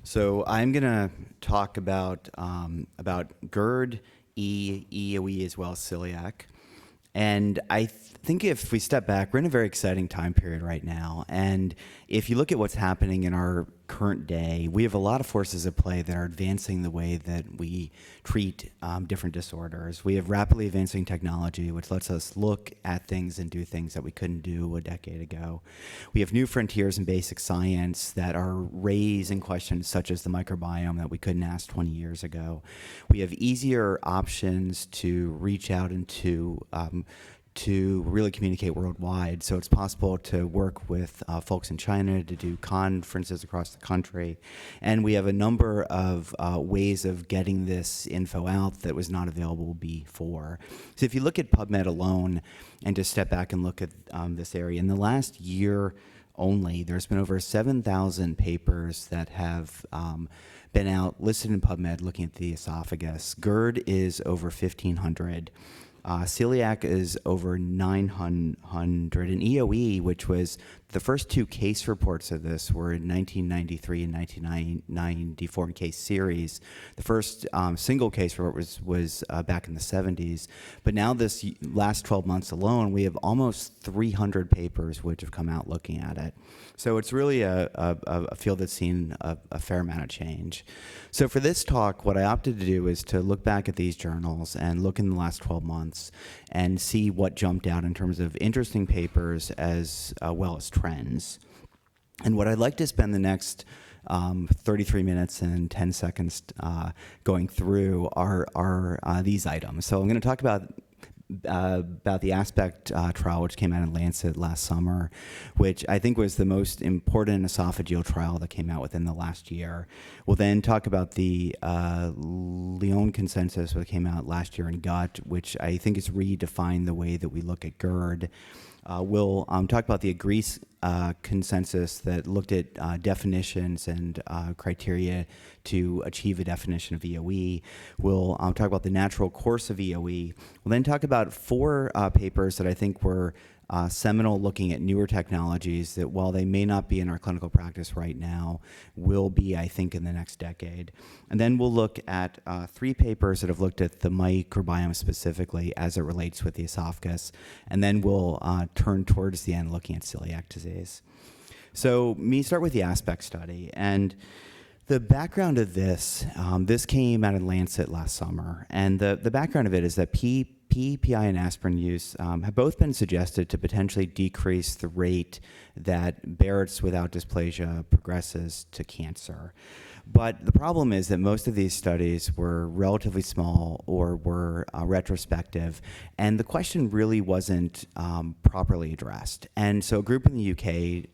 So I'm going to talk about GERD, EoE, as well as celiac. And I think if we step back, we're in a very exciting time period right now. And if you look at what's happening in our current day, we have a lot of forces at play that are advancing the way that we treat different disorders. We have rapidly advancing technology, which lets us look at things and do things that we couldn't do a decade ago. We have new frontiers in basic science that are raising questions such as the microbiome that we couldn't ask 20 years ago. We have easier options to reach out and to really communicate worldwide. So it's possible to work with folks in China to do conferences across the country. And we have a number of ways of getting this info out that was not available before. So if you look at PubMed alone and just step back and look at this area, in the last year only, there's been over 7,000 papers that have been out listed in PubMed looking at the esophagus. GERD is over 1,500. Celiac is over 900, and EoE, which was the first two case reports of this, were in 1993 and 1994 in case series. The first single case report was back in the 70s, but now this last 12 months alone, we have almost 300 papers which have come out looking at it. So it's really a field that's seen a fair amount of change. So for this talk, what I opted to do is to look back at these journals and look in the last 12 months and see what jumped out in terms of interesting papers as well as trends. And what I'd like to spend the next 33 minutes and 10 seconds going through are these items. So I'm going to talk about the Aspect trial, which came out in Lancet last summer, which I think was the most important esophageal trial that came out within the last year. We'll then talk about the Lyon consensus, which came out last year in gut, which I think has redefined the way that we look at GERD. We'll talk about the AGREE consensus that looked at definitions and criteria to achieve a definition of EoE. We'll talk about the natural course of EoE. We'll then talk about four papers that I think were seminal, looking at newer technologies that, while they may not be in our clinical practice right now, will be, I think, in the next decade. And then we'll look at three papers that have looked at the microbiome specifically as it relates with the esophagus. And then we'll turn towards the end looking at celiac disease. So start with the Aspect study. And the background of this, this came out in Lancet last summer. And the background of it is that PPI and aspirin use have both been suggested to potentially decrease the rate that Barrett's without dysplasia progresses to cancer. But the problem is that most of these studies were relatively small or were retrospective, and the question really wasn't properly addressed. And so a group in the UK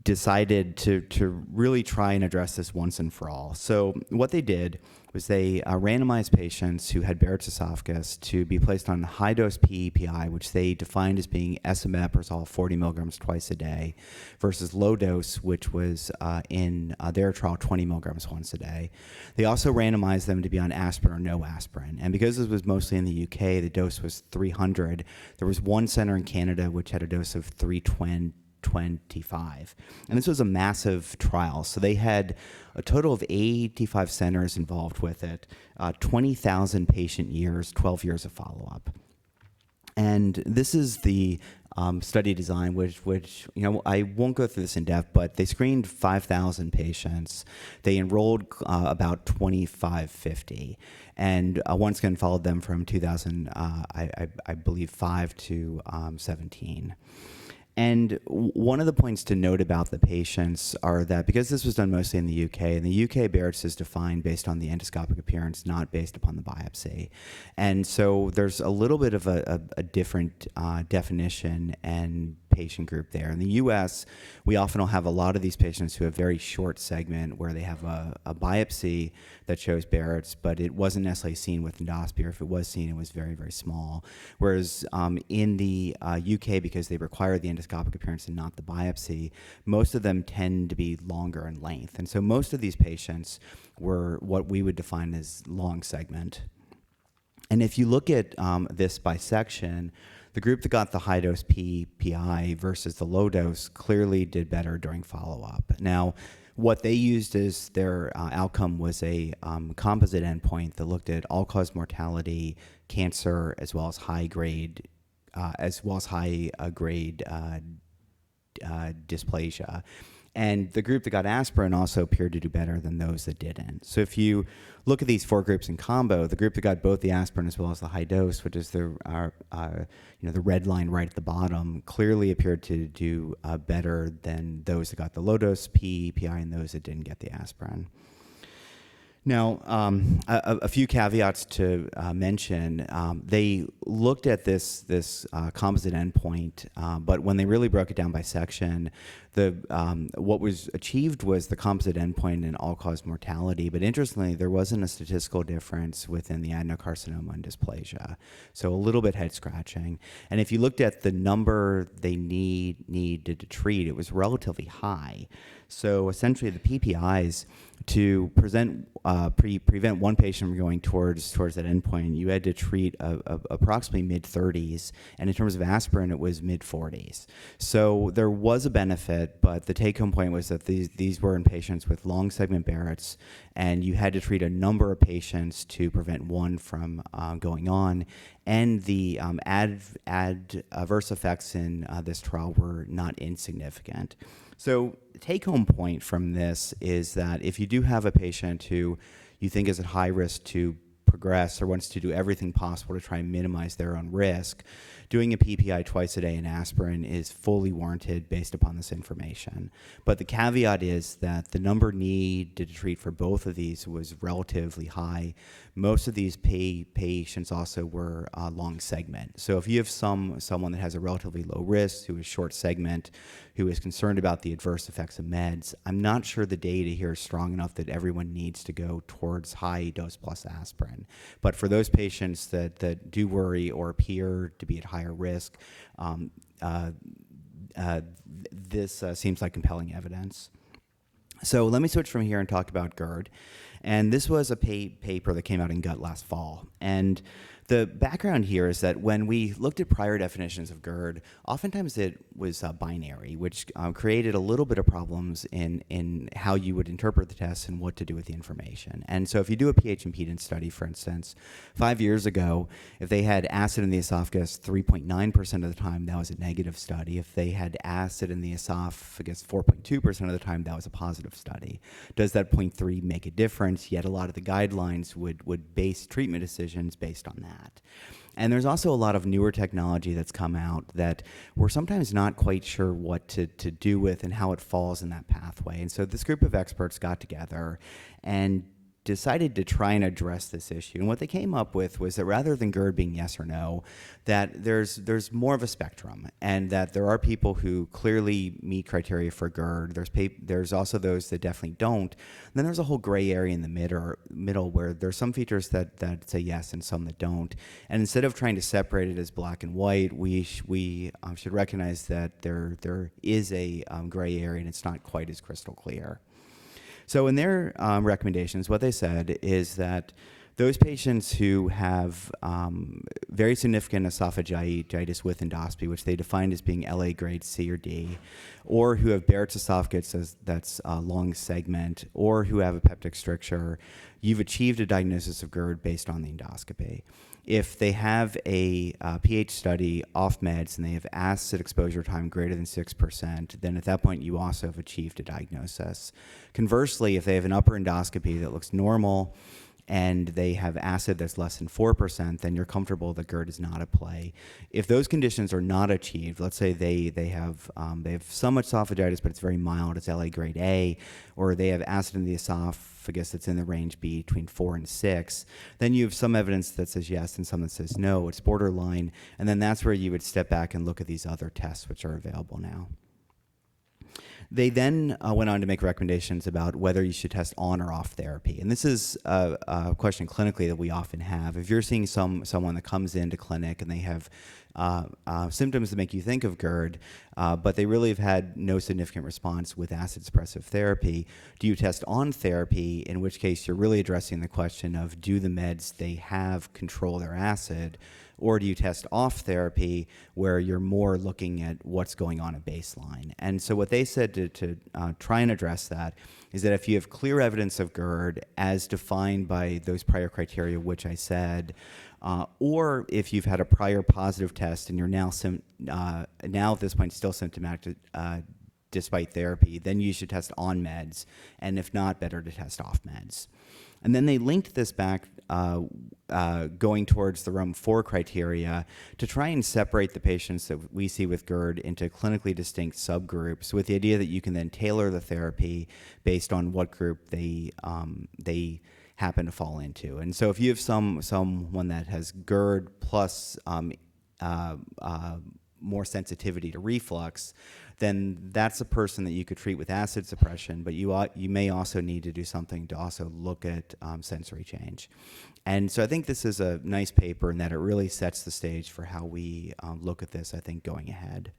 decided to really try and address this once and for all. So what they did was they randomized patients who had Barrett's esophagus to be placed on high-dose PEPI, which they defined as being esomeprazole 40 milligrams twice a day, versus low-dose, which was in their trial 20 milligrams once a day. They also randomized them to be on aspirin or no aspirin. And because this was mostly in the UK, the dose was 300. There was one center in Canada which had a dose of 325. And this was a massive trial. So they had a total of 85 centers involved with it, 20,000 patient years, 12 years of follow-up. And this is the study design, which I won't go through this in depth, but they screened 5,000 patients. They enrolled about 2,550, and once again followed them from 2000, I believe, 5 to 17. And one of the points to note about the patients are that because this was done mostly in the UK, and the UK Barrett's is defined based on the endoscopic appearance, not based upon the biopsy. And so there's a little bit of a different definition and patient group there. In the US, we often will have a lot of these patients who have very short segment where they have a biopsy that shows Barrett's, but it wasn't necessarily seen with endoscopy, or if it was seen, it was very, very small. Whereas in the UK, because they require the endoscopic appearance and not the biopsy, most of them tend to be longer in length. And so most of these patients were what we would define as long segment. And if you look at this by section, the group that got the high-dose PPI versus the low-dose clearly did better during follow-up. Now, What they used as their outcome was a composite endpoint that looked at all-cause mortality, cancer, as well as high-grade dysplasia. And the group that got aspirin also appeared to do better than those that didn't. So if you look at these 4 groups in combo, the group that got both the aspirin as well as the high dose, which is the red line right at the bottom, clearly appeared to do better than those that got the low dose PEPI and those that didn't get the aspirin. Now, a few caveats to mention. They looked at this composite endpoint, but when they really broke it down by section, what was achieved was the composite endpoint in all-cause mortality. But interestingly, there wasn't a statistical difference within the adenocarcinoma and dysplasia, so a little bit head-scratching. And if you looked at the number they needed to treat, it was relatively high. So essentially, the PPIs to prevent one patient from going towards that endpoint, you had to treat approximately mid-30s, and in terms of aspirin, it was mid-40s. So there was a benefit, but the take-home point was that these were in patients with long segment Barrett's, and you had to treat a number of patients to prevent one from going on, and the adverse effects in this trial were not insignificant. So the take-home point from this is that if you do have a patient who you think is at high risk to progress or wants to do everything possible to try and minimize their own risk, doing a PPI twice a day and aspirin is fully warranted based upon this information. But the caveat is that the number needed to treat for both of these was relatively high. Most of these patients also were long segment. So if you have someone that has a relatively low risk, who is short segment, who is concerned about the adverse effects of meds, I'm not sure the data here is strong enough that everyone needs to go towards high dose plus aspirin. But for those patients that do worry or appear to be at higher risk, this seems like compelling evidence. So let me switch from here and talk about GERD. And this was a paper that came out in Gut last fall. And the background here is that when we looked at prior definitions of GERD, oftentimes it was binary, which created a little bit of problems in how you would interpret the test and what to do with the information. And so if you do a pH impedance study, for instance, 5 years ago, if they had acid in the esophagus 3.9% of the time, that was a negative study. If they had acid in the esophagus 4.2% of the time, that was a positive study. Does that 0.3 make a difference? Yet a lot of the guidelines would base treatment decisions based on that. And there's also a lot of newer technology that's come out that we're sometimes not quite sure what to do with and how it falls in that pathway. And so this group of experts got together and decided to try and address this issue. And what they came up with was that rather than GERD being yes or no, that there's more of a spectrum, and that there are people who clearly meet criteria for GERD. There's also those that definitely don't. And then there's a whole gray area in the middle where there's some features that say yes and some that don't. And instead of trying to separate it as black and white, we should recognize that there is a gray area and it's not quite as crystal clear. So in their recommendations, what they said is that those patients who have very significant esophagitis with endoscopy, which they defined as being LA grade C or D, or who have Barrett's esophagus that's long segment, or who have a peptic stricture, you've achieved a diagnosis of GERD based on the endoscopy. If they have a pH study off meds and they have acid exposure time greater than 6%, then at that point you also have achieved a diagnosis. Conversely, if they have an upper endoscopy that looks normal and they have acid that's less than 4%, then you're comfortable that GERD is not at play. If those conditions are not achieved, let's say they have some esophagitis, but it's very mild, it's LA grade A, or they have acid in the esophagus that's in the range between 4 and 6, then you have some evidence that says yes and some that says no, it's borderline, and then that's where you would step back and look at these other tests which are available now. They then went on to make recommendations about whether you should test on or off therapy. And this is a question clinically that we often have. If you're seeing someone that comes into clinic and they have symptoms that make you think of GERD, but they really have had no significant response with acid suppressive therapy. Do you test on therapy, in which case you're really addressing the question of, do the meds they have control their acid, or do you test off therapy, where you're more looking at what's going on at baseline? And so what they said to try and address that is that if you have clear evidence of GERD as defined by those prior criteria, which I said, or if you've had a prior positive test and you're now at this point still symptomatic despite therapy, then you should test on meds, and if not, better to test off meds. And then they linked this back going towards the RUM4 criteria to try and separate the patients that we see with GERD into clinically distinct subgroups, with the idea that you can then tailor the therapy based on what group they happen to fall into. And so if you have someone that has GERD plus more sensitivity to reflux, then that's a person that you could treat with acid suppression, but you may also need to do something to also look at sensory change. And so I think this is a nice paper in that it really sets the stage for how we look at this, I think, going ahead.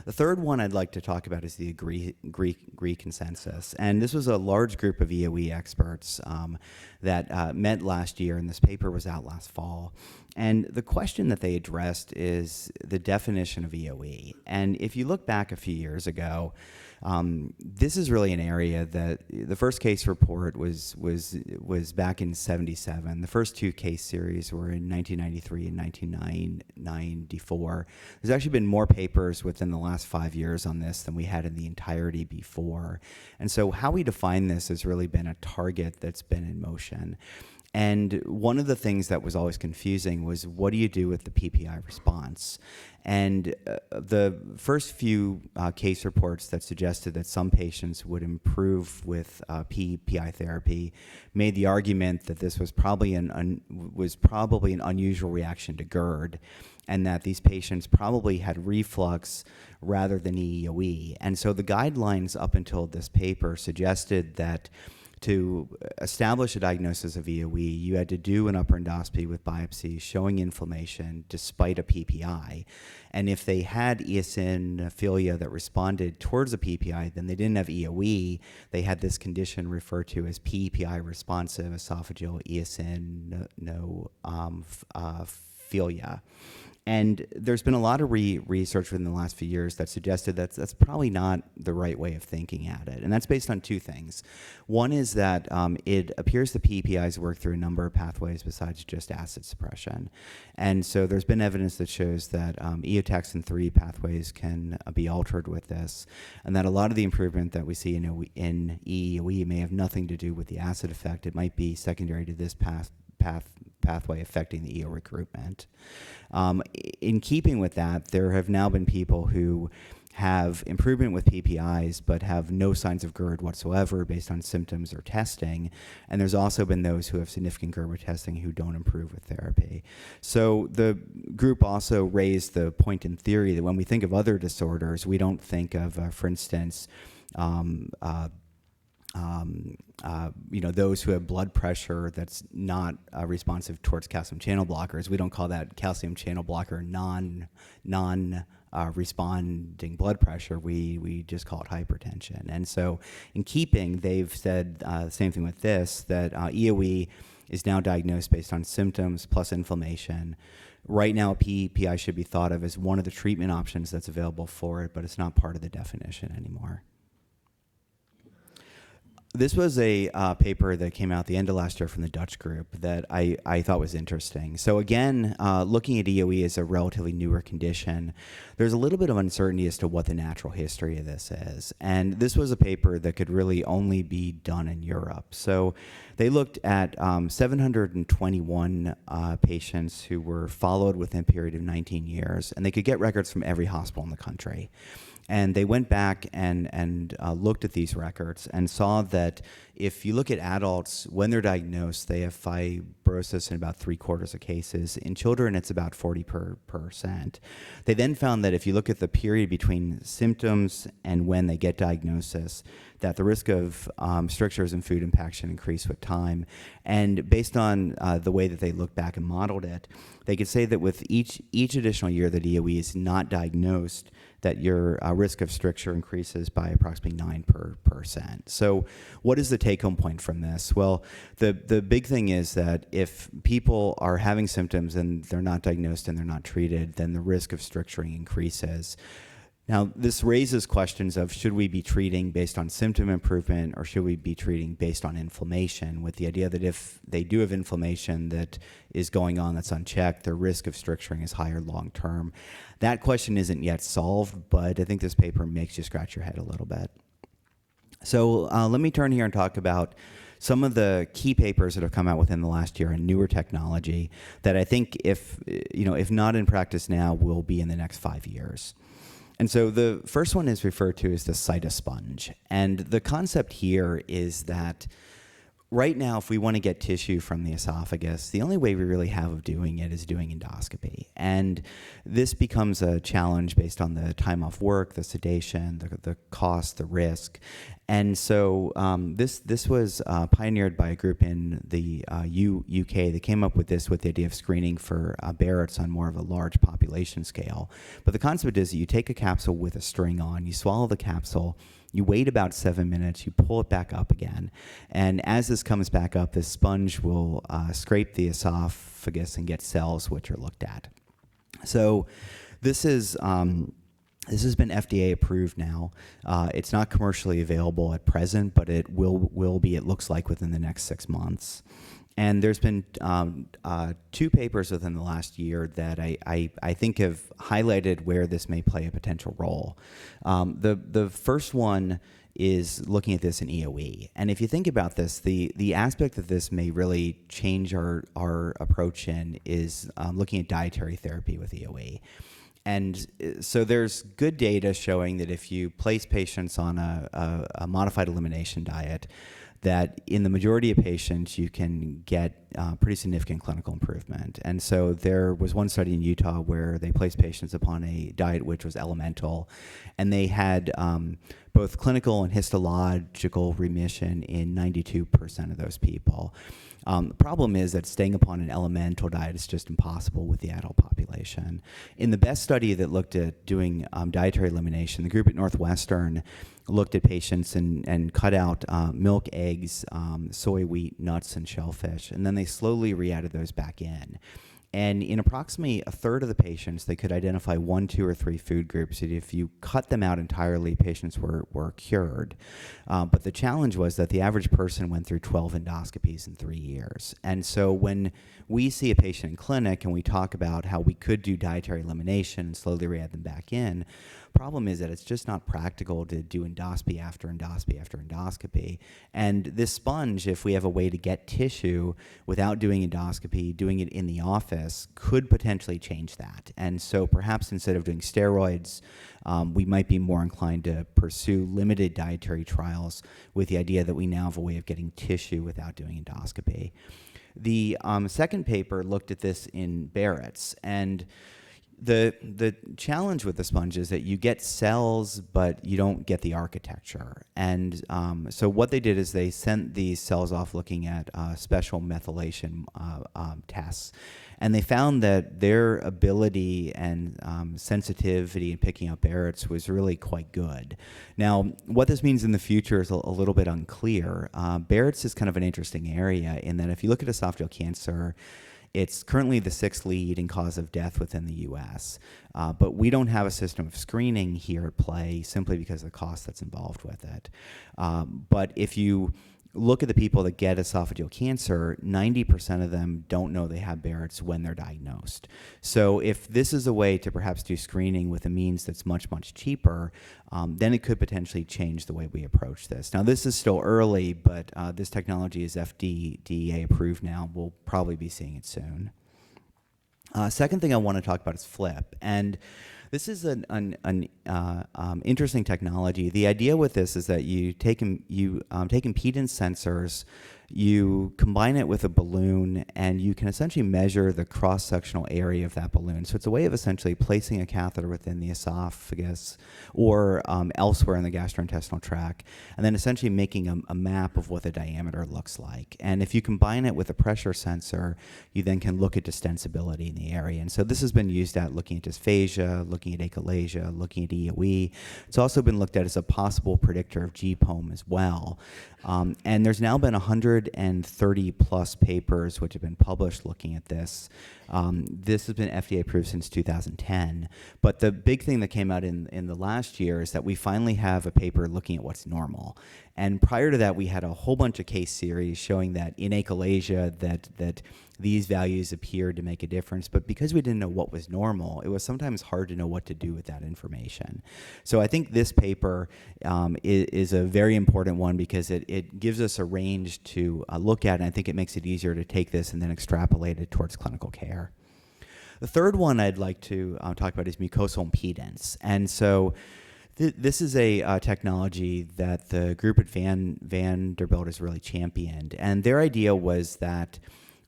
The third one I'd like to talk about is the agree consensus. And this was a large group of EoE experts that met last year, and this paper was out last fall. And the question that they addressed is the definition of EoE. And if you look back a few years ago, this is really an area that the first case report was back in '77. The first two case series were in 1993 and 1994. There's actually been more papers within the last 5 years on this than we had in the entirety before. And so how we define this has really been a target that's been in motion. And one of the things that was always confusing was, what do you do with the PPI response? And the first few case reports that suggested that some patients would improve with PPI therapy made the argument that this was probably an unusual reaction to GERD, and that these patients probably had reflux rather than EoE. And so the guidelines up until this paper suggested that to establish a diagnosis of EoE, you had to do an upper endoscopy with biopsy showing inflammation despite a PPI. And if they had eosinophilia that responded towards a PPI, then they didn't have EoE. They had this condition referred to as PPI responsive esophageal eosinophilia. And there's been a lot of research within the last few years that suggested that that's probably not the right way of thinking at it. And that's based on two things. One is that it appears the PPIs work through a number of pathways besides just acid suppression. And so there's been evidence that shows that eotaxin 3 pathways can be altered with this, and that a lot of the improvement that we see in EoE may have nothing to do with the acid effect. It might be secondary to this pathway affecting the EO recruitment. In keeping with that, there have now been people who have improvement with PPIs but have no signs of GERD whatsoever based on symptoms or testing. And there's also been those who have significant GERD with testing who don't improve with therapy. So the group also raised the point in theory that when we think of other disorders, we don't think of, for instance, those who have blood pressure that's not responsive towards calcium channel blockers. We don't call that calcium channel blocker non-responding blood pressure. We just call it hypertension. And so in keeping, they've said the same thing with this, that EoE is now diagnosed based on symptoms plus inflammation. Right now, PPI should be thought of as one of the treatment options that's available for it, but it's not part of the definition anymore. This was a paper that came out the end of last year from the Dutch group that I thought was interesting. So again, looking at EoE as a relatively newer condition, there's a little bit of uncertainty as to what the natural history of this is. And this was a paper that could really only be done in Europe. So they looked at 721 patients who were followed within a period of 19 years, and they could get records from every hospital in the country. And they went back and looked at these records and saw that if you look at adults, when they're diagnosed, they have fibrosis in about 3/4 of cases. In children, it's about 40%. They then found that if you look at the period between symptoms and when they get diagnosis, that the risk of strictures in food impaction increase with time. And based on the way that they looked back and modeled it, they could say that with each additional year that EoE is not diagnosed, that your risk of stricture increases by approximately 9%. So what is the take-home point from this? Well, the big thing is that if people are having symptoms and they're not diagnosed and they're not treated, then the risk of stricturing increases. Now, this raises questions of should we be treating based on symptom improvement or should we be treating based on inflammation, with the idea that if they do have inflammation that is going on that's unchecked, their risk of stricturing is higher long term. That question isn't yet solved, but I think this paper makes you scratch your head a little bit. So let me turn here and talk about some of the key papers that have come out within the last year in newer technology that I think if not in practice now, will be in the next 5 years. And so the first one is referred to as the Situs Sponge. And the concept here is that right now, if we want to get tissue from the esophagus, the only way we really have of doing it is doing endoscopy. And this becomes a challenge based on the time off work, the sedation, the cost, the risk. And so this was pioneered by a group in the UK. They came up with this with the idea of screening for Barrett's on more of a large population scale. But the concept is that you take a capsule with a string on, you swallow the capsule, you wait about 7 minutes, you pull it back up again. And as this comes back up, this sponge will scrape the esophagus and get cells which are looked at. So this has been FDA approved now. It's not commercially available at present, but it will be, it looks like, within the next 6 months. And there's been 2 papers within the last year that I think have highlighted where this may play a potential role. The first one is looking at this in EoE. And if you think about this, the aspect that this may really change our approach in is looking at dietary therapy with EoE. And so there's good data showing that if you place patients on a modified elimination diet, that in the majority of patients, you can get pretty significant clinical improvement. And so there was one study in Utah where they placed patients upon a diet which was elemental, and they had both clinical and histological remission in 92% of those people. The problem is that staying upon an elemental diet is just impossible with the adult population. In the best study that looked at doing dietary elimination, the group at Northwestern looked at patients and cut out milk, eggs, soy, wheat, nuts, and shellfish, and then they slowly re-added those back in. And in approximately a third of the patients, they could identify 1, 2, or 3 food groups. And if you cut them out entirely, patients were cured. But the challenge was that the average person went through 12 endoscopies in 3 years. And so when we see a patient in clinic and we talk about how we could do dietary elimination and slowly re-add them back in, problem is that it's just not practical to do endoscopy after endoscopy after endoscopy. And this sponge, if we have a way to get tissue without doing endoscopy, doing it in the office, could potentially change that. And so perhaps instead of doing steroids, we might be more inclined to pursue limited dietary trials with the idea that we now have a way of getting tissue without doing endoscopy. The second paper looked at this in Barrett's, and the challenge with the sponge is that you get cells, but you don't get the architecture. And so what they did is they sent these cells off looking at special methylation tests. And they found that their ability and sensitivity in picking up Barrett's was really quite good. Now, what this means in the future is a little bit unclear. Barrett's is kind of an interesting area in that if you look at esophageal cancer, it's currently the 6th leading cause of death within the U.S., but we don't have a system of screening here at play simply because of the cost that's involved with it. But if you look at the people that get esophageal cancer, 90% of them don't know they have Barrett's when they're diagnosed. So if this is a way to perhaps do screening with a means that's much, much cheaper, then it could potentially change the way we approach this. Now, this is still early, but this technology is FDA approved now. We'll probably be seeing it soon. Second thing I want to talk about is FLIP. And This is an interesting technology. The idea with this is that you take impedance sensors, you combine it with a balloon, and you can essentially measure the cross-sectional area of that balloon. So it's a way of essentially placing a catheter within the esophagus or elsewhere in the gastrointestinal tract, and then essentially making a map of what the diameter looks like. And if you combine it with a pressure sensor, you then can look at distensibility in the area. And so this has been used at looking at dysphagia, looking at achalasia, looking at EoE. It's also been looked at as a possible predictor of GPOME as well. And there's now been 130 plus papers which have been published looking at this. This has been FDA approved since 2010. But the big thing that came out in the last year is that we finally have a paper looking at what's normal. And prior to that, we had a whole bunch of case series showing that in achalasia that these values appeared to make a difference. But because we didn't know what was normal, it was sometimes hard to know what to do with that information. So I think this paper is a very important one because it gives us a range to look at, and I think it makes it easier to take this and then extrapolate it towards clinical care. The third one I'd like to talk about is mucosal impedance. And so this is a technology that the group at Vanderbilt has really championed. And their idea was that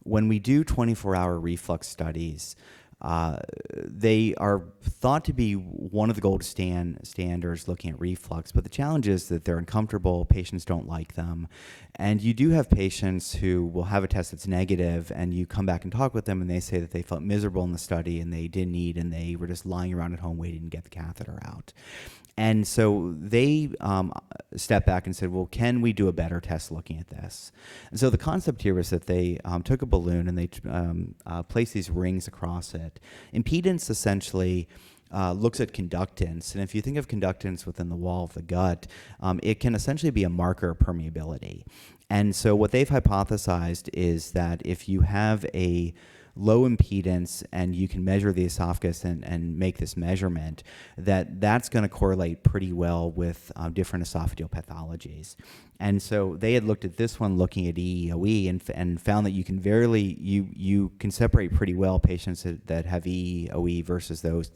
when we do 24-hour reflux studies, they are thought to be one of the gold standards looking at reflux, but the challenge is that they're uncomfortable, patients don't like them, and you do have patients who will have a test that's negative, and you come back and talk with them, and they say that they felt miserable in the study, and they didn't eat, and they were just lying around at home waiting to get the catheter out. And so they stepped back and said, well, can we do a better test looking at this? And so the concept here was that they took a balloon and they placed these rings across it. Impedance essentially looks at conductance. And if you think of conductance within the wall of the gut, it can essentially be a marker of permeability. And so what they've hypothesized is that if you have a low impedance and you can measure the esophagus and make this measurement, that's going to correlate pretty well with different esophageal pathologies. And so they had looked at this one looking at EoE and found that you can you can separate pretty well patients that have EoE versus those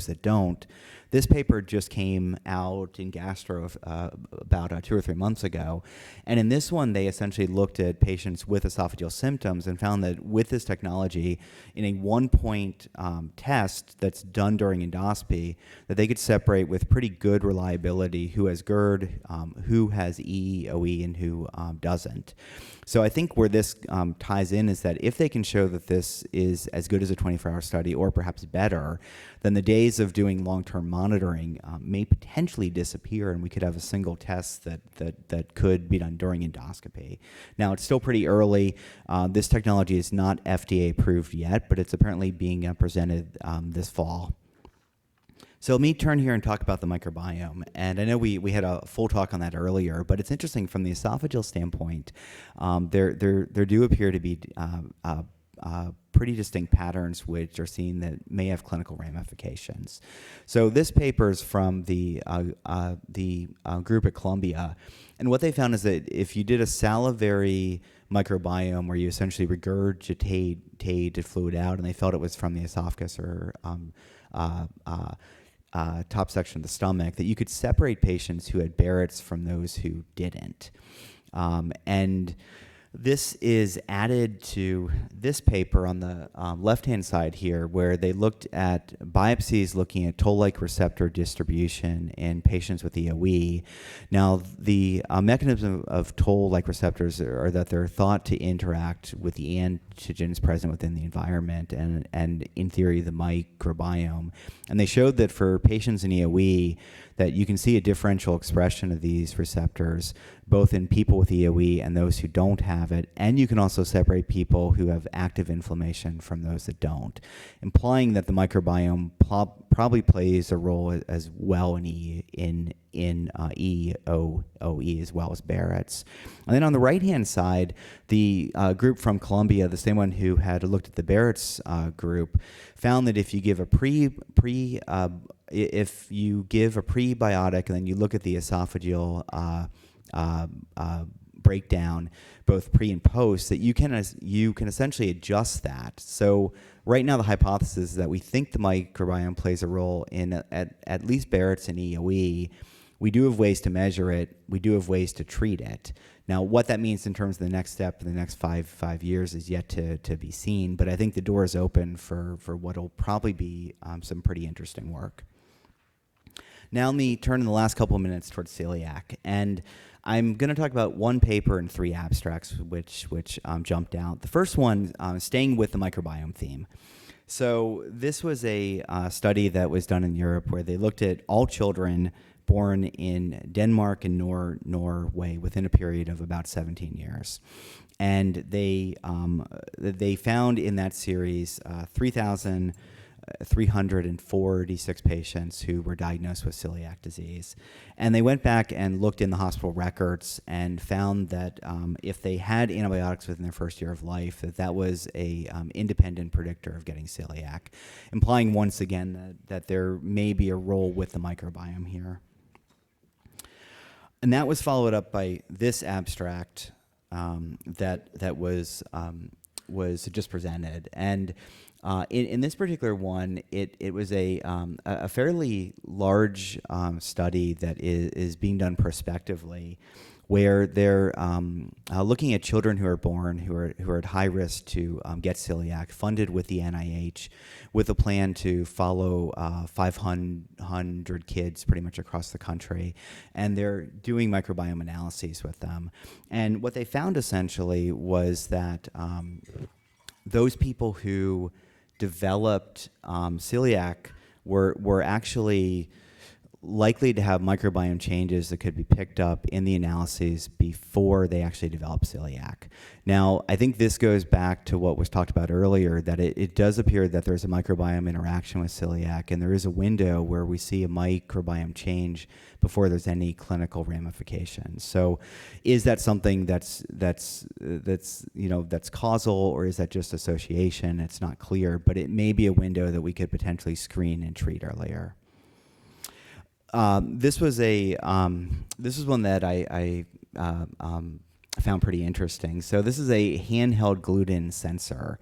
that don't. This paper just came out in Gastro about 2 or 3 months ago. And in this one, they essentially looked at patients with esophageal symptoms and found that with this technology, in a 1-point test that's done during endoscopy, that they could separate with pretty good reliability who has GERD, who has EoE, and who doesn't. So I think where this ties in is that if they can show that this is as good as a 24-hour study or perhaps better, then the days of doing long-term monitoring may potentially disappear, and we could have a single test that could be done during endoscopy. Now, it's still pretty early. This technology is not FDA approved yet, but it's apparently being presented this fall. So let me turn here and talk about the microbiome. And I know we had a full talk on that earlier, but it's interesting from the esophageal standpoint. There do appear to be pretty distinct patterns which are seen that may have clinical ramifications. So this paper is from the group at Columbia, and what they found is that if you did a salivary microbiome where you essentially regurgitated fluid out, and they felt it was from the esophagus or top section of the stomach, that you could separate patients who had Barrett's from those who didn't. And this is added to this paper on the left-hand side here, where they looked at biopsies looking at toll-like receptor distribution in patients with EoE. Now, the mechanism of toll-like receptors are that they're thought to interact with the antigens present within the environment and in theory, the microbiome. And they showed that for patients in EoE, that you can see a differential expression of these receptors, both in people with EoE and those who don't have it, and you can also separate people who have active inflammation from those that don't, implying that the microbiome probably plays a role as well in EoE as well as Barrett's. And then on the right-hand side, the group from Columbia, the same one who had looked at the Barrett's group, found that if you give a if you give a prebiotic and then you look at the esophageal breakdown, both pre and post, that you can essentially adjust that. So right now the hypothesis is that we think the microbiome plays a role in at least Barrett's and EoE. We do have ways to measure it. We do have ways to treat it. Now, what that means in terms of the next step in the next five years is yet to be seen, but I think the door is open for what will probably be some pretty interesting work. Now let me turn in the last couple of minutes towards celiac, and I'm going to talk about one paper and 3 abstracts which jumped out. The first one, staying with the microbiome theme. So this was a study that was done in Europe where they looked at all children born in Denmark and Norway within a period of about 17 years. And they found in that series 3,346 patients who were diagnosed with celiac disease. And they went back and looked in the hospital records and found that if they had antibiotics within their first year of life, that was a independent predictor of getting celiac, implying once again that there may be a role with the microbiome here. And that was followed up by this abstract that was just presented. And in this particular one, it was a fairly large study that is being done prospectively, where they're looking at children who are born who are at high risk to get celiac, funded with the NIH, with a plan to follow 500 kids pretty much across the country, and they're doing microbiome analyses with them. And what they found essentially was that those people who developed celiac were actually likely to have microbiome changes that could be picked up in the analyses before they actually develop celiac. Now, I think this goes back to what was talked about earlier, that it does appear that there's a microbiome interaction with celiac, and there is a window where we see a microbiome change before there's any clinical ramifications. So is that something that's causal, or is that just association? It's not clear, but it may be a window that we could potentially screen and treat earlier. This was one that I found pretty interesting. So this is a handheld gluten sensor.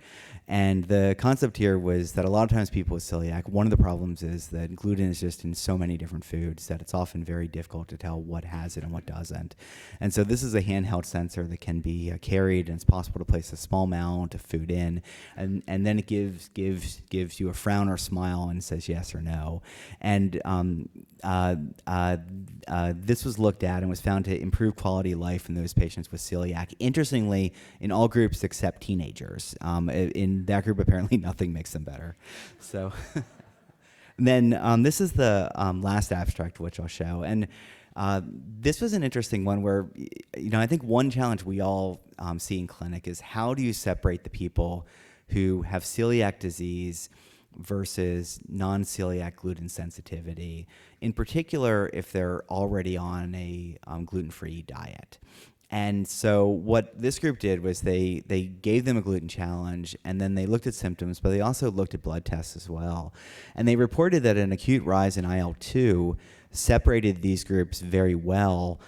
And the concept here was that a lot of times people with celiac, one of the problems is that gluten is just in so many different foods that it's often very difficult to tell what has it and what doesn't. And so this is a handheld sensor that can be carried, and it's possible to place a small amount of food in, and then it gives you a frown or smile and says yes or no. And this was looked at and was found to improve quality of life in those patients with celiac. Interestingly, in all groups except teenagers. In that group, apparently nothing makes them better. So then this is the last abstract, which I'll show. And this was an interesting one where, I think one challenge we all see in clinic is how do you separate the people who have celiac disease versus non-celiac gluten sensitivity, in particular if they're already on a gluten-free diet. And so what this group did was they gave them a gluten challenge, and then they looked at symptoms, but they also looked at blood tests as well. And they reported that an acute rise in IL-2 separated these groups very well,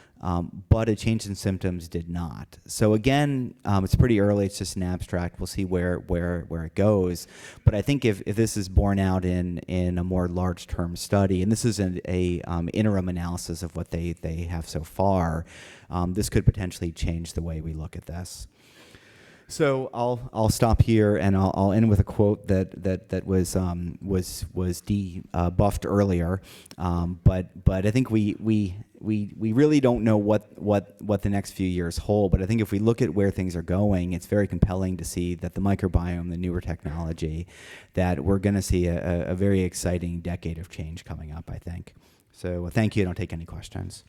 but a change in symptoms did not. So again, it's pretty early. It's just an abstract. We'll see where it goes. But I think if this is borne out in a more large-term study, and this is an interim analysis of what they have so far, this could potentially change the way we look at this. So I'll stop here, and I'll end with a quote that was debuffed earlier, but I think we really don't know what the next few years hold. But I think if we look at where things are going, it's very compelling to see that the microbiome, the newer technology, that we're going to see a very exciting decade of change coming up, I think. So thank you, and I'll take any questions.